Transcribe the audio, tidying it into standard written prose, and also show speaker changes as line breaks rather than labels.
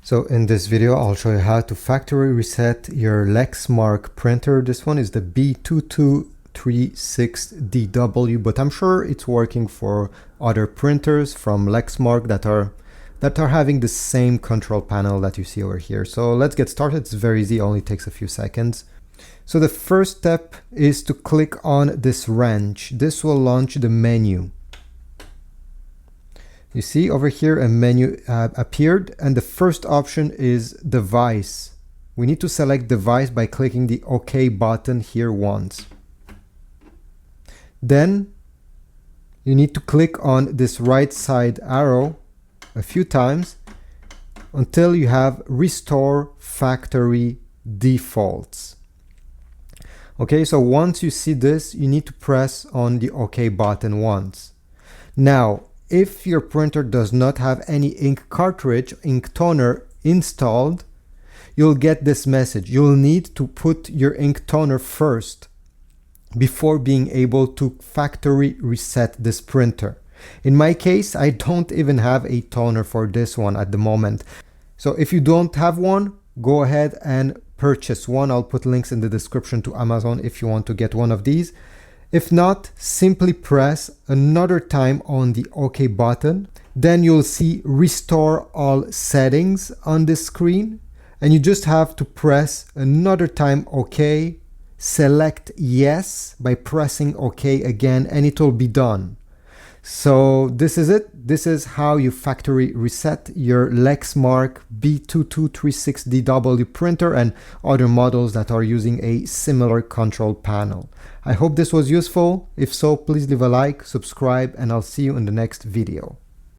So in this video, I'll show you how to factory reset your Lexmark printer. This one is the B2236dw, but I'm sure it's working for other printers from Lexmark that are having the same control panel that you see over here. So let's get started. It's very easy, only takes a few seconds. So the first step is to click on this wrench. This will launch the menu. You see over here a menu appeared, and the first option is device. We need to select device by clicking the OK button here once. Then you need to click on this right side arrow a few times until you have Restore Factory Defaults. Okay, so once you see this, you need to press on the OK button once. Now, if your printer does not have any ink cartridge, ink toner installed, you'll get this message. You'll need to put your ink toner first before being able to factory reset this printer. In my case, I don't even have a toner for this one at the moment. So if you don't have one, go ahead and purchase one. I'll put links in the description to Amazon if you want to get one of these. If not, simply press another time on the OK button. Then you'll see Restore All Settings on this screen. And you just have to press another time OK, select Yes by pressing OK again, and it will be done. So this is it. This is how you factory reset your Lexmark B2236dw printer and other models that are using a similar control panel. I hope this was useful. If so, please leave a like, subscribe, and I'll see you in the next video.